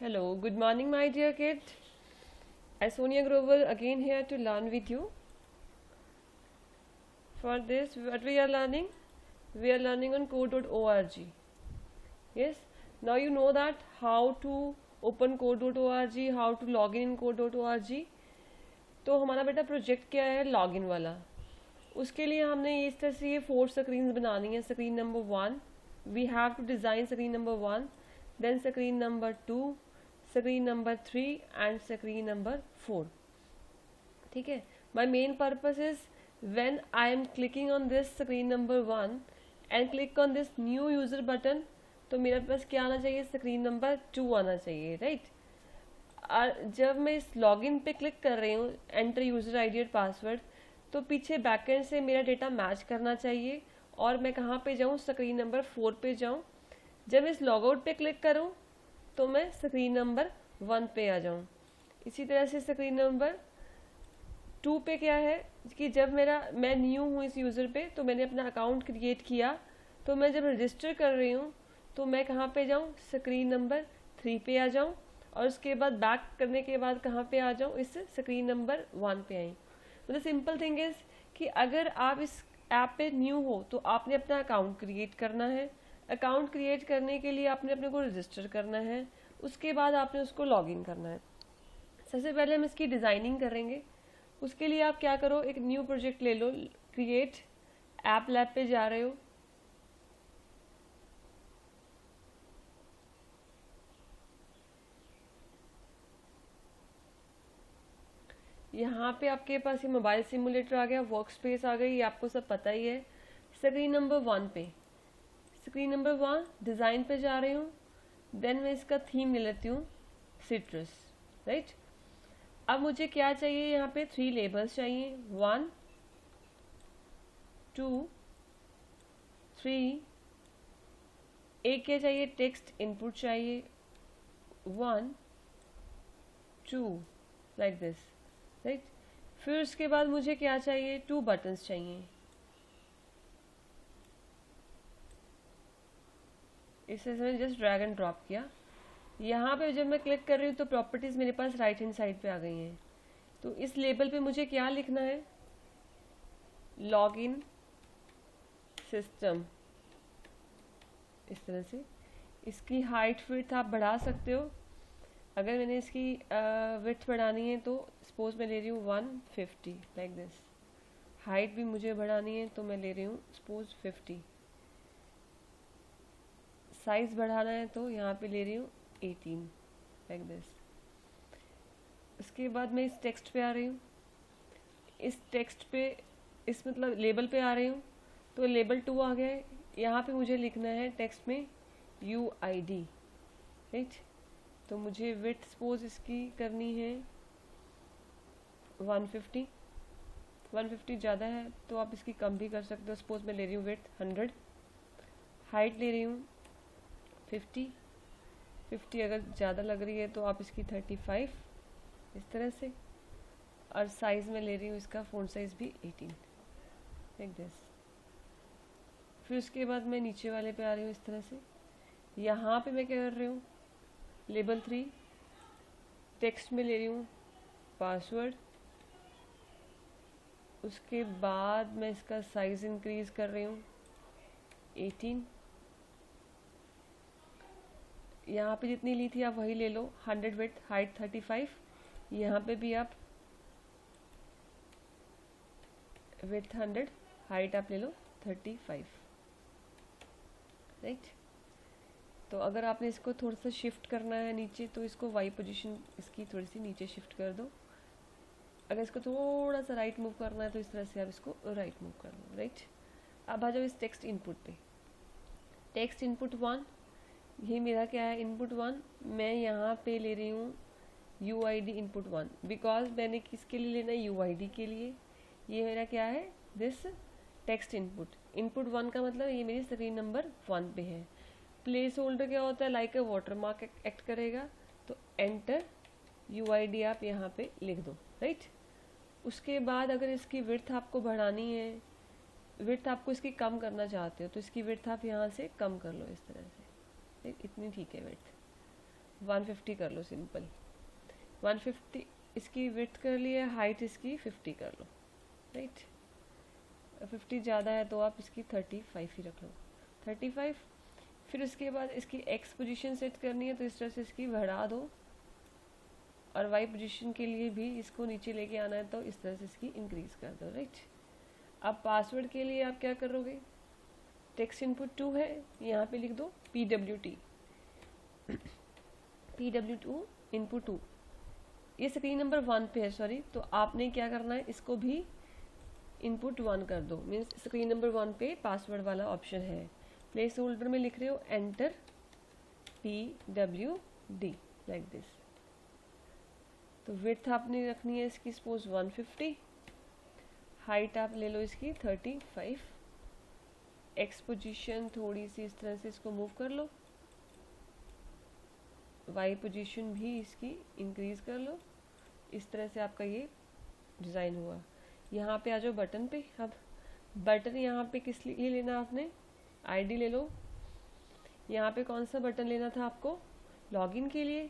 Hello, good morning, my dear kid. I, Sonia Grover, again here to learn with you. For this, what we are learning? We are learning on code.org. Yes, now you know that how to open code.org, how to log in code.org. तो हमारा बेटा project क्या है, login वाला. उसके लिए हमने इस तरह से ये 4 स्क्रीन बनानी है. Screen number 1, we have to design screen number 1, then screen number 2, screen number 3 and screen number 4. ठीक है. My main purpose is when I am clicking on this screen number 1 and click on this new user button, तो मेरे पास क्या आना चाहिए, screen number 2 आना चाहिए, right. जब मैं इस लॉगिन पे क्लिक कर रही हूँ, एंटर यूजर आईडी और पासवर्ड, तो पीछे बैकएंड से मेरा डेटा मैच करना चाहिए और मैं कहाँ पे जाऊँ, स्क्रीन नंबर 4 पे जाऊँ. जब मैं इस लॉगआउट पे क्लिक करूँ तो मैं स्क्रीन नंबर 1 पे आ जाऊँ. इसी तरह से स्क्रीन नंबर 2 पे क्या है कि जब मैं न्यू हूँ इस यूज़र पे, तो मैंने अपना अकाउंट क्रिएट किया, तो मैं जब रजिस्टर कर रही हूँ तो मैं कहाँ पे जाऊँ, स्क्रीन नंबर 3 पे आ जाऊँ और उसके बाद बैक करने के बाद कहाँ पे आ जाऊँ, इस स्क्रीन नंबर 1 पे आई. मतलब सिंपल थिंग इज़ कि अगर आप इस ऐप पे न्यू हो तो आपने अपना अकाउंट क्रिएट करना है. अकाउंट क्रिएट करने के लिए आपने अपने को रजिस्टर करना है, उसके बाद आपने उसको लॉगिन करना है. सबसे पहले हम इसकी डिज़ाइनिंग करेंगे. उसके लिए आप क्या करो, एक न्यू प्रोजेक्ट ले लो. क्रिएट ऐप लैब पे जा रहे हो, यहाँ पे आपके पास ये मोबाइल सिमुलेटर आ गया, वर्क स्पेस आ गई, ये आपको सब पता ही है. स्क्रीन नंबर 1 पे, स्क्रीन नंबर 1 डिज़ाइन पे जा रही हूँ. देन मैं इसका थीम ले लेती हूँ, सिट्रस, राइट. अब मुझे क्या चाहिए, यहाँ पे 3 लेबल्स चाहिए, 1 2 3. एक क्या चाहिए, टेक्स्ट इनपुट चाहिए, 1 2 लाइक दिस, राइट. फिर उसके बाद मुझे क्या चाहिए, 2 बटन्स चाहिए. इसे मैंने जस्ट ड्रैग एंड ड्रॉप किया. यहाँ पे जब मैं क्लिक कर रही हूँ तो प्रॉपर्टीज़ मेरे पास राइट हैंड साइड पे आ गई हैं. तो इस लेबल पे मुझे क्या लिखना है, लॉगिन सिस्टम, इस तरह से. इसकी हाइट विड्थ आप बढ़ा सकते हो. अगर मैंने इसकी विड्थ बढ़ानी है तो सपोज मैं ले रही हूँ 150 लाइक दिस. हाइट भी मुझे बढ़ानी है तो मैं ले रही हूँ सपोज 50. साइज़ बढ़ाना है तो यहाँ पे ले रही हूँ 18 लाइक दिस. उसके बाद मैं इस टेक्स्ट पे आ रही हूँ, इस टेक्स्ट पे इस मतलब लेबल पे आ रही हूँ, तो लेबल 2 आ गया है. यहाँ पे मुझे लिखना है टेक्स्ट में UID, राइट. तो मुझे विड्थ सपोज इसकी करनी है 150. 150 ज़्यादा है तो आप इसकी कम भी कर सकते हो. सपोज मैं ले रही हूँ विड्थ 100. हाइट ले रही हूँ 50. 50 अगर ज़्यादा लग रही है तो आप इसकी 35, इस तरह से. और साइज़ में ले रही हूँ इसका फ़ॉन्ट साइज़ भी 18 लाइक दिस. फिर उसके बाद मैं नीचे वाले पे आ रही हूँ इस तरह से. यहाँ पे मैं क्या कर रही हूँ, लेबल 3 टेक्स्ट में ले रही हूँ पासवर्ड. उसके बाद मैं इसका साइज़ इंक्रीज़ कर रही हूँ 18. यहाँ पे जितनी ली थी आप वही ले लो, 100 विड्थ, हाइट 35. यहाँ पे भी आप विड्थ 100, हाइट आप ले लो 35, राइट. तो अगर आपने इसको थोड़ा सा शिफ्ट करना है नीचे तो इसको वाई पोजीशन इसकी थोड़ी सी नीचे शिफ्ट कर दो. अगर इसको थोड़ा सा राइट मूव करना है तो इस तरह से आप इसको राइट मूव कर लो, राइट. अब आ जाओ इस टेक्स्ट इनपुट पे. टेक्स्ट इनपुट 1, ये मेरा क्या है, इनपुट 1. मैं यहाँ पे ले रही हूँ UID इनपुट 1, बिकॉज मैंने किसके लिए लेना है, UID के लिए. ये मेरा क्या है, दिस टेक्स्ट इनपुट. इनपुट 1 का मतलब ये मेरी स्क्रीन नंबर 1 पे है. प्लेस होल्डर क्या होता है, लाइक ए वाटरमार्क एक्ट करेगा. तो एंटर UID आप यहाँ पे लिख दो, राइट. उसके बाद अगर इसकी विड्थ आपको बढ़ानी है, विड्थ आपको इसकी कम करना चाहते हो तो इसकी विड्थ आप यहाँ से कम कर लो इस तरह से, इतनी ठीक है विड्थ. 150 कर लो सिंपल, 150 इसकी विड्थ कर लिया, हाइट इसकी 50 कर लो, राइट। 50 ज़्यादा है तो आप इसकी 35 ही रख लो, 35। फिर उसके बाद इसकी एक्स पोजीशन सेट करनी है, तो इस तरह से इसकी बढ़ा दो, और वाई पोजीशन के लिए भी इसको नीचे लेके आना है, तो इस तरह से इसकी इंक्रीज कर दो, राइट। अब पासवर्ड के लिए आप क्या करोगे, टेक्स्ट इनपुट 2 है, यहाँ पे लिख दो PWT, PW2 इनपुट 2। ये स्क्रीन नंबर 1 पे है, सॉरी, तो आपने क्या करना है, इसको भी इनपुट 1 कर दो। मीन्स स्क्रीन नंबर 1 पे पासवर्ड वाला ऑप्शन है, प्लेस होल्डर में लिख रहे हो एंटर PWD लाइक दिस। तो विड्थ आपने रखनी है इसकी सपोज 150, हाइट आप ले लो इसकी 35, एक्स पोजीशन थोड़ी सी इस तरह से इसको मूव कर लो, वाई पोजीशन भी इसकी इंक्रीज कर लो। इस तरह से आपका ये डिज़ाइन हुआ। यहाँ पे आ जाओ बटन पे। अब बटन यहाँ पे किस लिए लेना, आपने आईडी ले लो। यहाँ पे कौन सा बटन लेना था आपको, लॉगिन के लिए,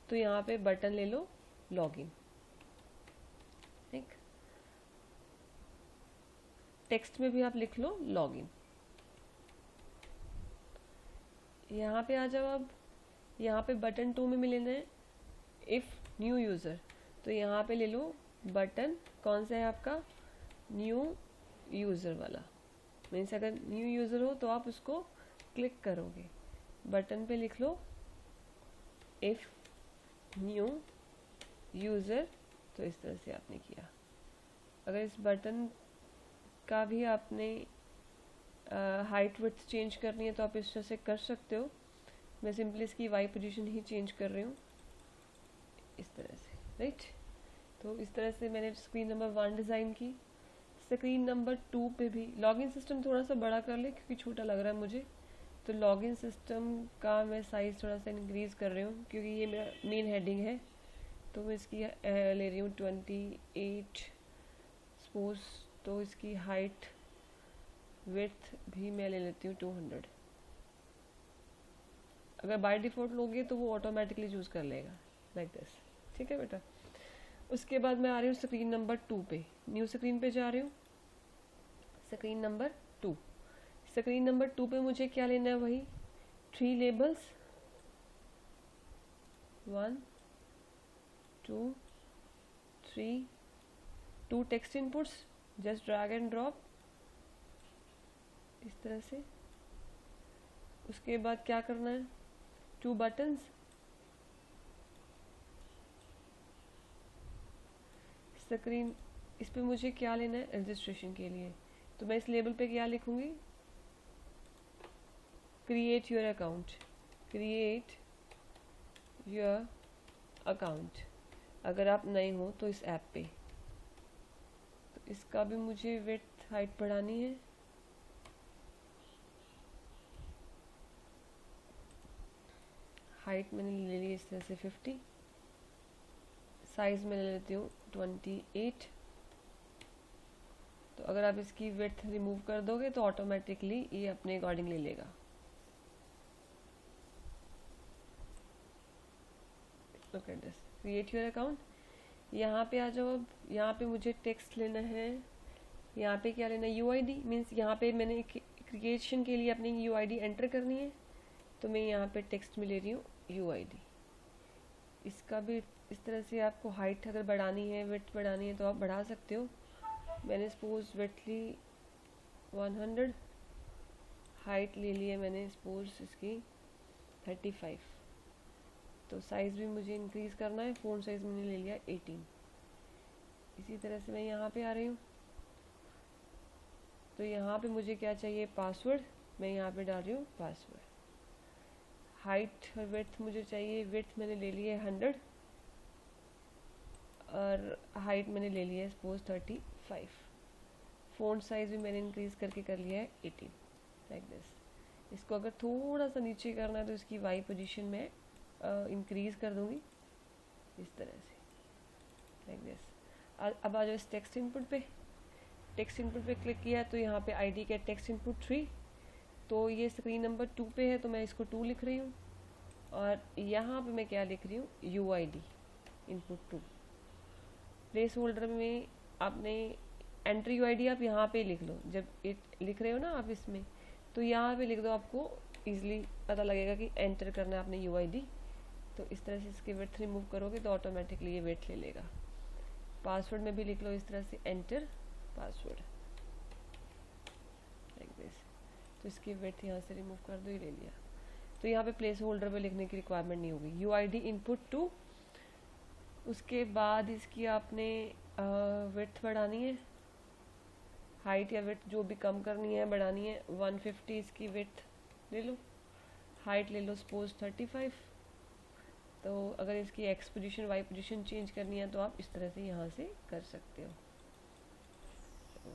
तो यहाँ पे बटन ले लो लॉगिन, ठीक। टेक्स्ट में भी आप लिख लो लॉगिन। यहाँ पे आ जाओ। अब यहाँ पे बटन 2 में लेना है इफ़ न्यू यूज़र, तो यहाँ पे ले लो बटन कौन सा है आपका, न्यू यूज़र वाला। मीन्स अगर न्यू यूज़र हो तो आप उसको क्लिक करोगे, बटन पे लिख लो इफ़ न्यू यूज़र, तो इस तरह से आपने किया। अगर इस बटन का भी आपने हाइट विड्थ चेंज करनी है तो आप इस तरह से कर सकते हो। मैं सिंपली इसकी वाई पोजीशन ही चेंज कर रही हूँ इस तरह से, राइट। तो इस तरह से मैंने स्क्रीन नंबर 1 डिज़ाइन की। स्क्रीन नंबर 2 पे भी लॉगिन सिस्टम थोड़ा सा बड़ा कर ले क्योंकि छोटा लग रहा है मुझे, तो लॉगिन सिस्टम का मैं साइज़ थोड़ा सा इंक्रीज़ कर रही हूँ क्योंकि ये मेरा मेन हेडिंग है। तो मैं इसकी ले रही हूँ 28 सपोज, तो इसकी हाइट विड्थ भी मैं ले लेती हूँ 200। अगर बाय डिफ़ॉल्ट लोगे तो वो ऑटोमेटिकली चूज़ कर लेगा लाइक दिस, ठीक है बेटा। उसके बाद मैं आ रही हूँ स्क्रीन नंबर 2 पे, न्यू स्क्रीन पे जा रही हूँ, स्क्रीन नंबर 2। स्क्रीन नंबर 2 पे मुझे क्या लेना है, वही 3 labels, 1 2 3, 2 text inputs, just drag and drop इस तरह से। उसके बाद क्या करना है, 2 बटन्स, स्क्रीन इस पे मुझे क्या लेना है रजिस्ट्रेशन के लिए, तो मैं इस लेबल पे क्या लिखूंगी, create your account, create your account. अगर आप नए हो तो इस ऐप पे, तो इसका भी मुझे विड्थ हाइट बढ़ानी है। हाइट मैंने ले ली इस तरह से 50, साइज़ में ले लेती हूँ 28। तो अगर आप इसकी विड्थ रिमूव कर दोगे तो ऑटोमेटिकली ये अपने अकॉर्डिंग ले लेगा। Look at this, create your account. यहाँ पे आ जाओ। अब यहाँ पे मुझे टेक्स्ट लेना है, यहाँ पे क्या लेना है, UID। मीन्स यहाँ पे मैंने क्रिएशन के लिए अपनी UID एंटर करनी है, तो मैं यहाँ पे टेक्स्ट में ले रही हूँ UID। इसका भी इस तरह से आपको हाइट अगर बढ़ानी है, विड्थ बढ़ानी है तो आप बढ़ा सकते हो। मैंने सपोज विड्थ ली 100, हाइट ले लिया मैंने सपोज इसकी 35। तो साइज़ भी मुझे इंक्रीज़ करना है, फ़ॉन्ट साइज़ मैंने ले लिया 18। इसी तरह से मैं यहाँ पे आ रही हूँ, तो यहाँ पे मुझे क्या चाहिए, पासवर्ड। मैं यहाँ पे डाल रही हूँ पासवर्ड। हाइट और विड्थ मुझे चाहिए, विड्थ मैंने ले लिया है 100 और हाइट मैंने ले लिया है सपोज 35। फ़ॉन्ट साइज़ भी मैंने इंक्रीज़ करके कर लिया है 18 लाइक दिस। इसको अगर थोड़ा सा नीचे करना है तो इसकी वाई पोजीशन में इंक्रीज़ कर दूँगी इस तरह से लाइक दिस। अब आ जाओ इस टेक्स्ट इनपुट पे। टेक्स्ट इनपुट पे क्लिक किया तो यहाँ पे आईडी का टेक्स्ट इनपुट 3, तो ये स्क्रीन नंबर 2 पे है तो मैं इसको 2 लिख रही हूँ। और यहाँ पे मैं क्या लिख रही हूँ, UID input two. Placeholder में आपने एंटर UID आप यहाँ पे लिख लो, जब लिख रहे हो ना आप इसमें, तो यहाँ पे लिख दो, आपको इजीली पता लगेगा कि एंटर करना है आपने UID। तो इस तरह से इसके विड्थ रिमूव करोगे तो ऑटोमेटिकली ये विड्थ ले लेगा। पासवर्ड में भी लिख लो इस तरह से, एंटर पासवर्ड लाइक दिस। तो इसकी विड्थ यहाँ से रिमूव कर दो, ये ले लिया। तो यहाँ पे प्लेस होल्डर पे लिखने की रिक्वायरमेंट नहीं होगी, UID इनपुट टू। उसके बाद इसकी आपने विड्थ बढ़ानी है, हाइट या विड्थ जो भी कम करनी है बढ़ानी है। 150 इसकी विड्थ ले लो, हाइट ले लो सपोज 35। तो अगर इसकी X position Y position change करनी है तो आप इस तरह से यहाँ से कर सकते हो,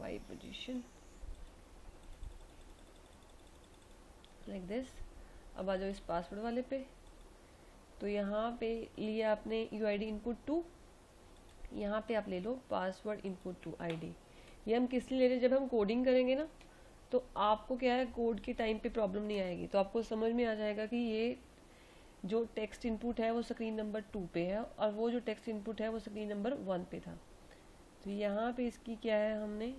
वाई पोजीशन लाइक दिस। अब आ जाओ इस पासवर्ड वाले पे। तो यहाँ पे लिया आपने UID इनपुट टू, यहाँ पे आप ले लो पासवर्ड इनपुट टू ID। ये हम किस लिए ले रहे हैं, जब हम कोडिंग करेंगे ना तो आपको क्या है, कोड के टाइम पे प्रॉब्लम नहीं आएगी, तो आपको समझ में आ जाएगा कि ये जो टेक्स्ट इनपुट है वो स्क्रीन नंबर 2 पे है और वो जो टेक्स्ट इनपुट है वो स्क्रीन नंबर 1 पे था। तो यहाँ पे इसकी क्या है, हमने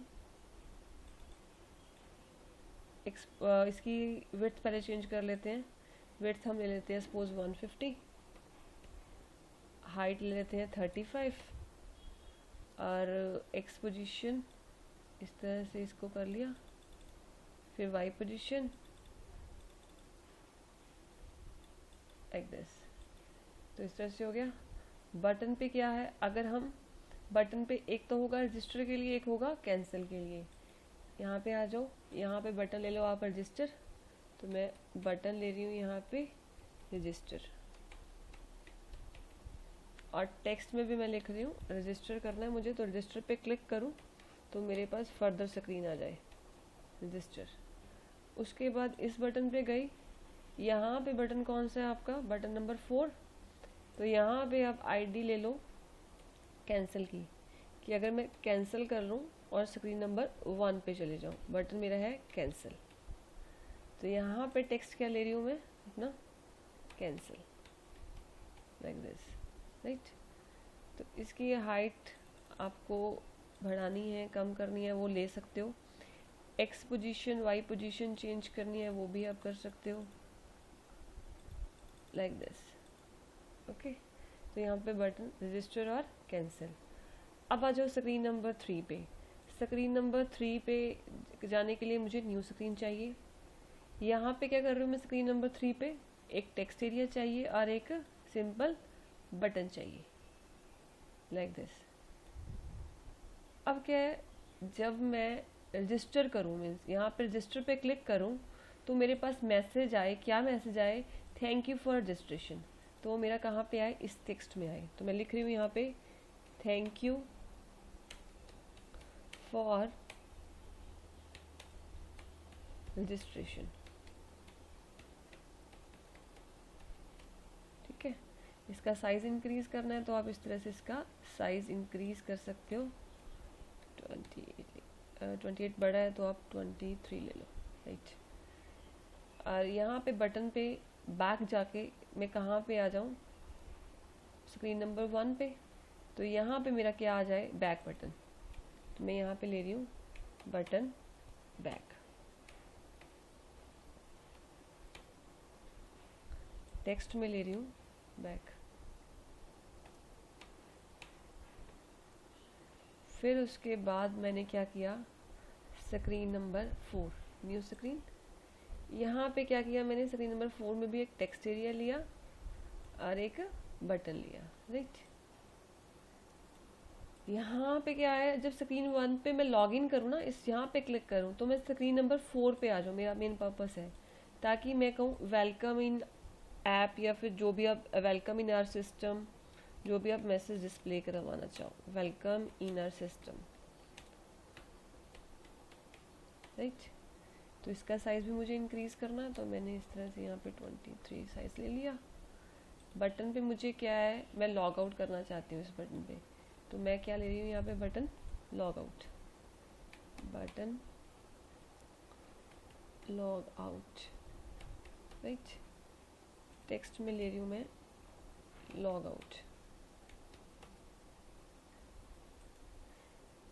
इसकी विड्थ पहले चेंज कर लेते हैं। विड्थ हम ले लेते हैं सपोज 150, हाइट ले लेते हैं 35 और एक्स पोजीशन इस तरह से इसको कर लिया। फिर वाई पोजीशन लाइक दिस। तो इस तरह से हो गया। बटन पे क्या है, अगर हम बटन पे एक तो होगा रजिस्टर के लिए, एक होगा कैंसिल के लिए। यहाँ पे आ जाओ, यहाँ पे बटन ले लो आप रजिस्टर, तो मैं बटन ले रही हूँ यहाँ पे रजिस्टर। और टेक्स्ट में भी मैं लिख रही हूँ रजिस्टर करना है मुझे, तो रजिस्टर पे क्लिक करूँ तो मेरे पास फर्दर स्क्रीन आ जाए रजिस्टर। उसके बाद इस बटन पे गई, यहाँ पे बटन कौन सा है आपका, बटन नंबर 4। तो यहाँ पे आप ID ले लो कैंसिल की, कि अगर मैं कैंसिल कर लूँ और स्क्रीन नंबर 1 पे चले जाऊँ, बटन मेरा है कैंसिल। तो यहाँ पे टेक्स्ट क्या ले रही हूँ मैं अपना, कैंसिल लाइक दिस राइट। तो इसकी हाइट आपको बढ़ानी है कम करनी है वो ले सकते हो। X position Y position change करनी है वो भी आप कर सकते हो लाइक दिस। ओके, तो यहाँ पे बटन रजिस्टर और कैंसिल। अब आ जाओ स्क्रीन नंबर 3 पे। स्क्रीन नंबर 3 पे जाने के लिए मुझे न्यू स्क्रीन चाहिए। यहाँ पे क्या कर रही हूँ मैं, स्क्रीन नंबर 3 पे एक टेक्स्ट एरिया चाहिए और एक सिंपल बटन चाहिए लाइक दिस। अब क्या है, जब मैं रजिस्टर करूँ, मीन्स यहाँ पे रजिस्टर पे क्लिक करूँ तो मेरे पास मैसेज आए, क्या मैसेज आए, थैंक यू फॉर रजिस्ट्रेशन। तो वो मेरा कहाँ पे आए, इस टेक्स्ट में आए। तो मैं लिख रही हूँ यहाँ पे थैंक यू फॉर रजिस्ट्रेशन। ठीक है, इसका साइज इंक्रीज करना है तो आप इस तरह से इसका साइज इंक्रीज कर सकते हो। 28 बड़ा है तो आप 23 ले लो राइट। और यहाँ पे बटन पे बैक जाके मैं कहाँ पे आ जाऊँ, स्क्रीन नंबर 1 पे। तो यहाँ पे मेरा क्या आ जाए, बैक बटन। तो मैं यहाँ पे ले रही हूँ बटन बैक। टेक्स्ट में ले रही हूँ बैक। फिर उसके बाद मैंने क्या किया, स्क्रीन नंबर 4 न्यू स्क्रीन। यहाँ पे क्या किया मैंने, स्क्रीन नंबर 4 में भी एक टेक्स्ट एरिया लिया और एक बटन लिया राइट। यहाँ पे क्या है, जब स्क्रीन 1 पे मैं लॉग इन करूँ ना, इस यहाँ पे क्लिक करूँ तो मैं स्क्रीन नंबर 4 पे आ जाऊँ। मेरा मेन पर्पस है ताकि मैं कहूँ वेलकम इन ऐप, या फिर जो भी आप वेलकम इन आवर सिस्टम, जो भी आप मैसेज डिस्प्ले करवाना चाहो, welcome in our system right. तो इसका साइज भी मुझे इंक्रीज करना है तो मैंने इस तरह से यहाँ पे 23 साइज ले लिया। बटन पे मुझे क्या है, मैं लॉग आउट करना चाहती हूँ इस बटन पे, तो मैं क्या ले रही हूँ यहाँ पे, button log out, button log out right. Text में ले रही हूँ मैं लॉग आउट।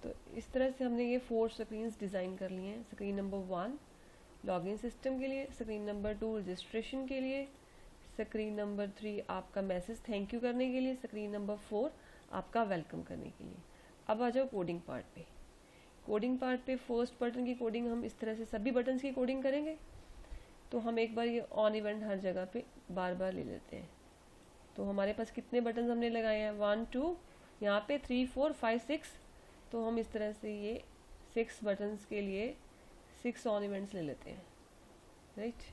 तो इस तरह से हमने ये 4 स्क्रीन्स डिज़ाइन कर लिए हैं। स्क्रीन नंबर 1 लॉगिन सिस्टम के लिए, स्क्रीन नंबर 2 रजिस्ट्रेशन के लिए, स्क्रीन नंबर 3 आपका मैसेज थैंक यू करने के लिए, स्क्रीन नंबर 4 आपका वेलकम करने के लिए। अब आ जाओ कोडिंग पार्ट पे। कोडिंग पार्ट पे फर्स्ट बटन की कोडिंग हम इस तरह से सभी बटन्स की कोडिंग करेंगे। तो हम एक बार ये ऑन इवेंट हर जगह पे बार बार ले लेते हैं। तो हमारे पास कितने बटन हमने लगाए हैं, 1 2 यहाँ पे 3 4 5 6। तो हम इस तरह से ये 6 बटन्स के लिए 6 ऑन इवेंट्स ले लेते हैं, राइट।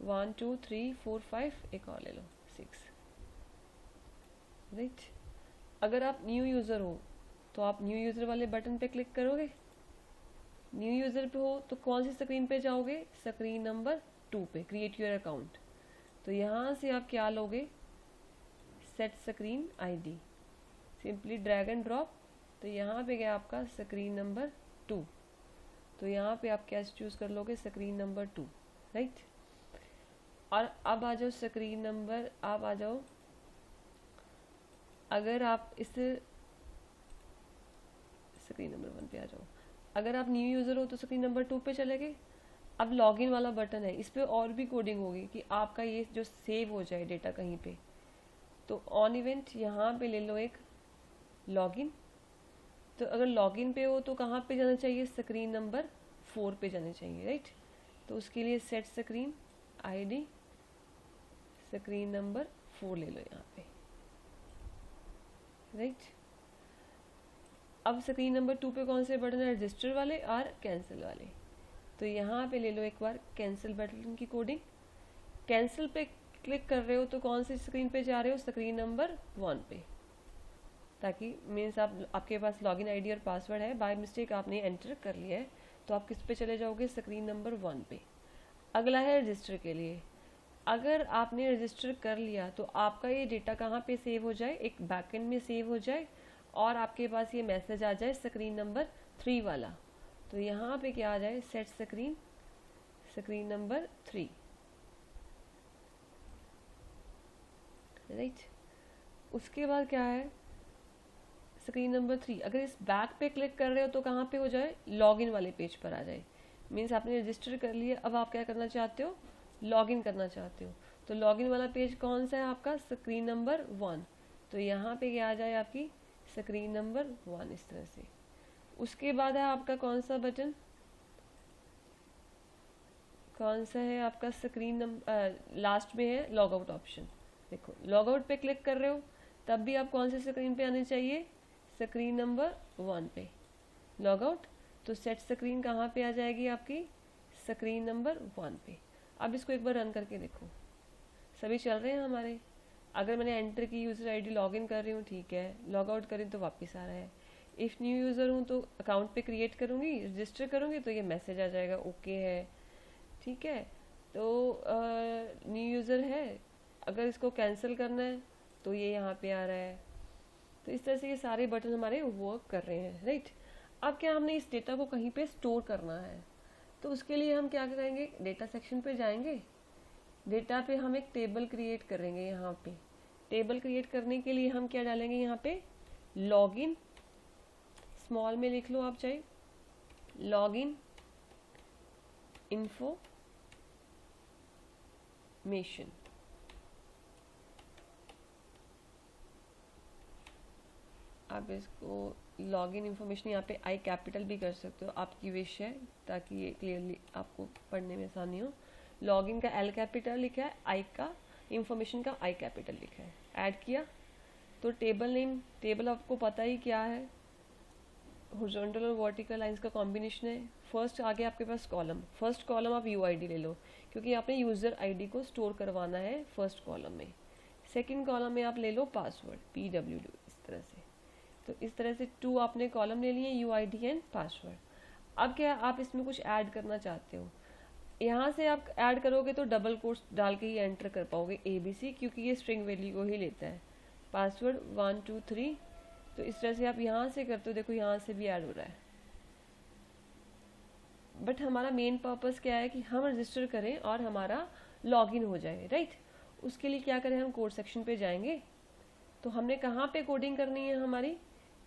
1 2 3 4 5 एक और ले लो 6, राइट। अगर आप न्यू यूज़र हो तो आप न्यू यूज़र वाले बटन पे क्लिक करोगे। न्यू यूज़र पे हो तो कौन सी स्क्रीन पे जाओगे, स्क्रीन नंबर 2 पे, क्रिएट योर अकाउंट। तो यहाँ से आप क्या लोगे, set screen ID, simply drag and drop. तो यहाँ पे गया आपका स्क्रीन नंबर 2। तो यहाँ पे आप क्या चूज़ कर लोगे, स्क्रीन नंबर 2, राइट। और अब आ जाओ स्क्रीन नंबर, आप आ जाओ, अगर आप इस स्क्रीन नंबर 1 पे आ जाओ। अगर आप न्यू यूज़र हो तो स्क्रीन नंबर 2 पे चले गए। अब लॉगिन वाला बटन है, इस पे और भी कोडिंग होगी कि आपका ये जो सेव हो जाए डेटा कहीं पे। तो ऑन इवेंट यहाँ पे ले लो एक लॉगिन। तो अगर लॉगिन पे हो तो कहाँ पे जाना चाहिए, स्क्रीन नंबर 4 पे जाना चाहिए, राइट। तो उसके लिए set screen ID screen number 4 ले लो यहाँ पे, राइट। अब स्क्रीन नंबर 2 पे कौन से बटन है, रजिस्टर वाले और कैंसिल वाले। तो यहाँ पे ले लो एक बार कैंसिल बटन की कोडिंग। कैंसिल पे क्लिक कर रहे हो तो कौन सी स्क्रीन पे जा रहे हो, स्क्रीन नंबर 1 पे, ताकि मीन्स आपके पास लॉगिन आईडी और पासवर्ड है, बाय मिस्टेक आपने एंटर कर लिया है तो आप किस पे चले जाओगे, स्क्रीन नंबर 1 पे। अगला है रजिस्टर के लिए। अगर आपने रजिस्टर कर लिया तो आपका ये डेटा कहाँ पे सेव हो जाए, एक बैकएंड में सेव हो जाए और आपके पास ये मैसेज आ जाए स्क्रीन नंबर 3 वाला। तो यहाँ पे क्या आ जाए, set screen screen number 3, right. उसके बाद क्या है, स्क्रीन नंबर 3 अगर इस बैक पे क्लिक कर रहे हो तो कहाँ पे हो जाए, लॉगिन वाले पेज पर आ जाए। मीन्स आपने रजिस्टर कर लिया, अब आप क्या करना चाहते हो, लॉगिन करना चाहते हो। तो लॉगिन वाला पेज कौन सा है आपका, स्क्रीन नंबर 1। तो यहाँ पे क्या आ जाए, आपकी स्क्रीन नंबर 1 इस तरह से। उसके बाद है आपका कौन सा बटन, कौन सा है आपका, स्क्रीन नंबर लास्ट में है लॉग आउट ऑप्शन। देखो लॉग आउट पे क्लिक कर रहे हो तब भी आप कौन सी स्क्रीन पे आने चाहिए, स्क्रीन नंबर 1 पे लॉग आउट। तो सेट स्क्रीन कहाँ पे आ जाएगी आपकी, स्क्रीन नंबर 1 पे। अब इसको एक बार रन करके देखो, सभी चल रहे हैं हमारे। अगर मैंने एंटर की यूज़र आईडी लॉगिन कर रही हूँ, ठीक है, लॉग आउट करी तो वापस आ रहा है। इफ़ न्यू यूज़र हूँ तो अकाउंट पे क्रिएट करूँगी, रजिस्टर करूँगी तो ये मैसेज आ जाएगा ओके है, ठीक है। तो न्यू यूज़र है, अगर इसको कैंसिल करना है तो ये यहाँ पे आ रहा है। तो इस तरह से ये सारे बटन हमारे वर्क कर रहे हैं, राइट। अब क्या हमने इस डेटा को कहीं पे स्टोर करना है, तो उसके लिए हम क्या करेंगे, डेटा सेक्शन पे जाएंगे। डेटा पे हम एक टेबल क्रिएट करेंगे। यहाँ पे टेबल क्रिएट करने के लिए हम क्या डालेंगे, यहाँ पे लॉगिन, स्मॉल में लिख लो आप चाहे, लॉगिन इन्फॉर्मेशन। आप इसको लॉगिन इन्फॉर्मेशन यहाँ पे आई कैपिटल भी कर सकते हो, आपकी विश है, ताकि ये क्लियरली आपको पढ़ने में आसानी हो। लॉगिन का एल कैपिटल लिखा है, आई का इंफॉर्मेशन का आई कैपिटल लिखा है, ऐड किया। तो टेबल नेम, टेबल आपको पता ही क्या है, हॉरिजॉन्टल और वर्टिकल लाइंस का कॉम्बिनेशन है। फर्स्ट आगे आपके पास कॉलम, फर्स्ट कॉलम आप यूआईडी ले लो, क्योंकि आपने यूज़र आईडी को स्टोर करवाना है फर्स्ट कॉलम में। सेकंड कॉलम में आप ले लो पासवर्ड, PWD, इस तरह से। तो इस तरह से 2 आपने कॉलम ले लिए, यूआईडी एंड पासवर्ड। अब क्या आप इसमें कुछ ऐड करना चाहते हो, यहाँ से आप ऐड करोगे तो डबल कोट्स डाल के ही एंटर कर पाओगे ABC, क्योंकि ये स्ट्रिंग वैल्यू को ही लेता है। पासवर्ड 1 2 3, तो इस तरह से आप यहाँ से करते हो, देखो यहाँ से भी ऐड हो रहा है। बट हमारा मेन पर्पस क्या है कि हम रजिस्टर करें और हमारा लॉगिन हो जाए, राइट। उसके लिए क्या करें, हम कोड सेक्शन पे जाएंगे। तो हमने कहाँ पे कोडिंग करनी है हमारी,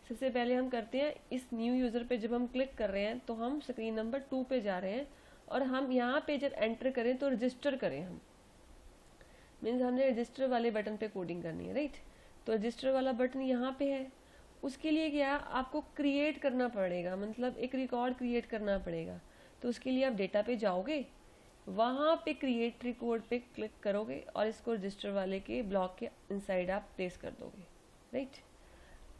सबसे पहले हम करते हैं इस न्यू यूज़र पे जब हम क्लिक कर रहे हैं तो हम स्क्रीन नंबर 2 पे जा रहे हैं और हम यहाँ पे जब एंटर करें तो रजिस्टर करें हम, मीन्स हमने रजिस्टर वाले बटन पे कोडिंग करनी है, राइट। तो रजिस्टर वाला बटन यहाँ पे है। उसके लिए क्या आपको क्रिएट करना पड़ेगा, मतलब एक रिकॉर्ड क्रिएट करना पड़ेगा। तो उसके लिए आप डेटा पे जाओगे, वहाँ पे क्रिएट रिकॉर्ड पे क्लिक करोगे और इसको रजिस्टर वाले के ब्लॉक के इनसाइड आप प्लेस कर दोगे, राइट।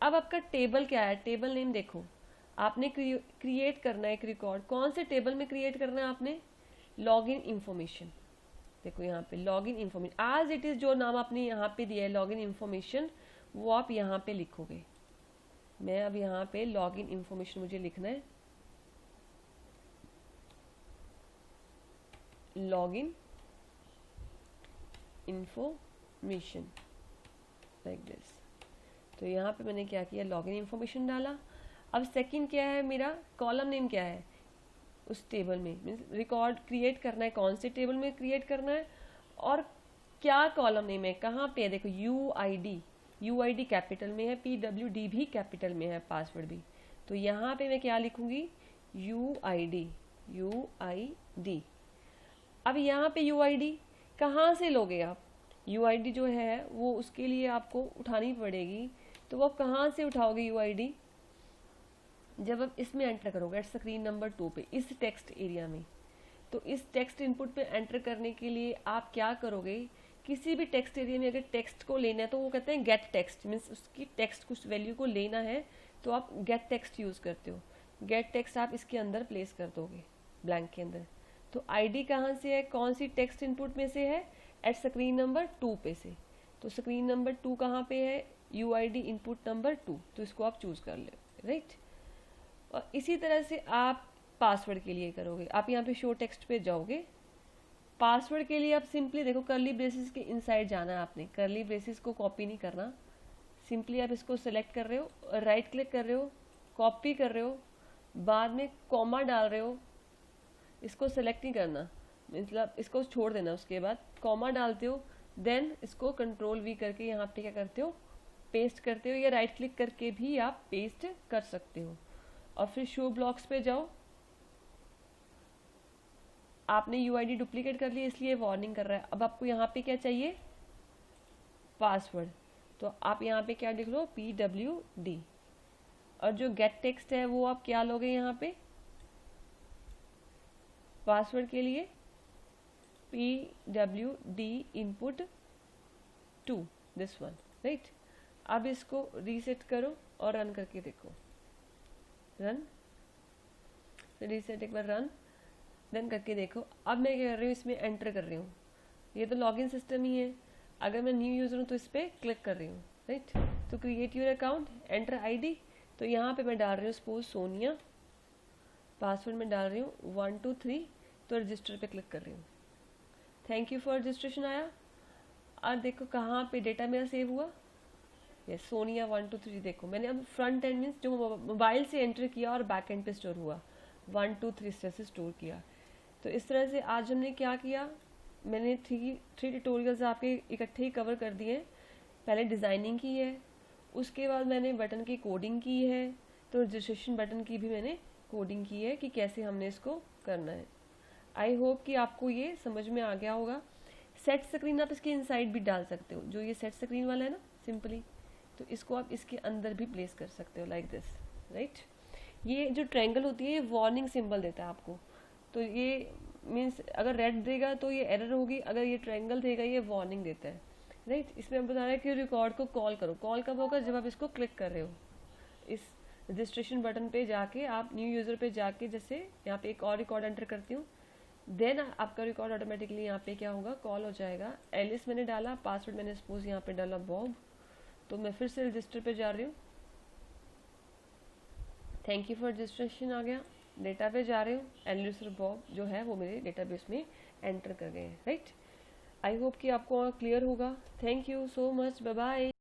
अब आपका टेबल क्या है, टेबल नेम देखो, आपने क्रिएट करना है एक रिकॉर्ड। कौन से टेबल में क्रिएट करना है आपने, लॉगिन इंफॉर्मेशन। देखो यहाँ पे लॉगिन इंफॉर्मेशन आज इट इज, जो नाम आपने यहाँ पे दिया है लॉगिन इंफॉर्मेशन, वो आप यहाँ पे लिखोगे। मैं अब यहाँ पे लॉगिन इंफॉर्मेशन मुझे लिखना है, लॉगिन इंफॉर्मेशन लाइक दिस। तो यहाँ पे मैंने क्या किया, लॉगिन इंफॉर्मेशन डाला। अब सेकंड क्या है मेरा, कॉलम नेम क्या है उस टेबल में, मीन्स रिकॉर्ड क्रिएट करना है, कौन से टेबल में क्रिएट करना है और क्या कॉलम नेम है, कहाँ पे है। देखो UID कैपिटल में है, PWD भी कैपिटल में है, पासवर्ड भी। तो यहाँ पे मैं क्या लिखूंगी, UID। अब यहाँ पे UID कहाँ से लोगे आप, UID जो है वो उसके लिए आपको उठानी पड़ेगी। तो वो कहाँ से उठाओगे UID, जब आप इसमें एंटर करोगे एट स्क्रीन नंबर 2 पे, इस टेक्स्ट एरिया में। तो इस टेक्स्ट इनपुट पे एंटर करने के लिए आप क्या करोगे, किसी भी टेक्स्ट एरिया में अगर टेक्स्ट को लेना है तो वो कहते हैं गेट टेक्स्ट, मीन्स उसकी टेक्स्ट कुछ वैल्यू को लेना है तो आप गेट टेक्स्ट यूज़ करते हो। गेट टेक्स्ट आप इसके अंदर प्लेस कर दोगे, ब्लैंक के अंदर। तो ID कहाँ से है, कौन सी टेक्स्ट इनपुट में से है, एट स्क्रीन नंबर 2 पे से। तो स्क्रीन नंबर 2 कहाँ पे है, UID इनपुट नंबर 2, तो इसको आप चूज़ कर ले, राइट। और इसी तरह से आप पासवर्ड के लिए करोगे, आप यहाँ पे शो टेक्स्ट पे जाओगे। पासवर्ड के लिए आप सिंपली देखो कर्ली ब्रेसेस के इनसाइड जाना है आपने, कर्ली ब्रेसेस को कॉपी नहीं करना। सिंपली आप इसको सेलेक्ट कर रहे हो, राइट क्लिक कर रहे हो, कॉपी कर रहे हो, बाद में कॉमा डाल रहे हो, इसको सेलेक्ट नहीं करना, मतलब इसको छोड़ देना। उसके बाद कॉमा डालते हो, देन इसको Ctrl+V करके यहाँ पे क्या करते हो, पेस्ट करते हो, या राइट क्लिक करके भी आप पेस्ट कर सकते हो। और फिर शो ब्लॉक्स पे जाओ, आपने UID डुप्लीकेट कर लिया इसलिए वार्निंग कर रहा है। अब आपको यहाँ पे क्या चाहिए, पासवर्ड। तो आप यहाँ पे क्या लिख लो, PWD। और जो गेट टेक्स्ट है वो आप क्या लोगे यहाँ पे, पासवर्ड के लिए PWD input 2, this one, right. अब इसको रीसेट करो और रन करके देखो, रन, रीसेट एक बार रन देन करके देखो। अब मैं क्या कर रही हूँ, इसमें एंटर कर रही हूँ, ये तो लॉगिन सिस्टम ही है। अगर मैं न्यू यूज़र हूँ तो इस पर क्लिक कर रही हूँ, राइट। तो create your account, enter ID। तो यहाँ पे मैं डाल रही हूँ सपोज सोनिया, पासवर्ड में डाल रही हूँ 1 2 3, तो रजिस्टर पे क्लिक कर रही हूँ। थैंक यू फॉर रजिस्ट्रेशन आया। अब देखो कहाँ पे डेटा मेरा सेव हुआ, ये सोनिया 1 2 3। देखो मैंने अब फ्रंट एंड मीन्स जो मोबाइल से एंटर किया और बैक एंड पे स्टोर हुआ, 1 2 3 स्टेप से स्टोर किया। तो इस तरह से आज हमने क्या किया, मैंने थ्री ट्यूटोरियल्स आपके इकट्ठे ही कवर कर दिए। पहले डिज़ाइनिंग की है, उसके बाद मैंने बटन की कोडिंग की है, तो रजिस्ट्रेशन बटन की भी मैंने कोडिंग की है कि कैसे हमने इसको करना है। आई होप कि आपको ये समझ में आ गया होगा। सेट स्क्रीन आप इसके इनसाइड भी डाल सकते हो, जो ये सेट स्क्रीन वाला है ना सिंपली, तो इसको आप इसके अंदर भी प्लेस कर सकते हो लाइक दिस, राइट। ये जो ट्रायंगल होती है ये वार्निंग सिंबल देता है आपको, तो ये मीन्स अगर रेड देगा तो ये एरर होगी, अगर ये ट्रायंगल देगा ये वार्निंग देता है, राइट। इसमें हम बता रहे हैं कि रिकॉर्ड को कॉल करो। कॉल कब होगा, जब आप इसको क्लिक कर रहे हो, इस रजिस्ट्रेशन बटन पे जाके आप न्यू यूज़र पे जाके, जैसे यहाँ पे एक और रिकॉर्ड एंटर करती हूँ, देन आपका रिकॉर्ड ऑटोमेटिकली यहाँ पे क्या होगा, कॉल हो जाएगा। एलिस मैंने डाला, पासवर्ड मैंने सपोज यहाँ पे डाला बॉब, तो मैं फिर से रजिस्टर पे जा रही हूँ। थैंक यू फॉर रजिस्ट्रेशन आ गया, डेटा पे जा रही हूँ, एलिस और बॉब जो है वो मेरे डेटाबेस में एंटर कर गए हैं, राइट। आई होप कि आपको क्लियर होगा। Thank you so much, bye bye.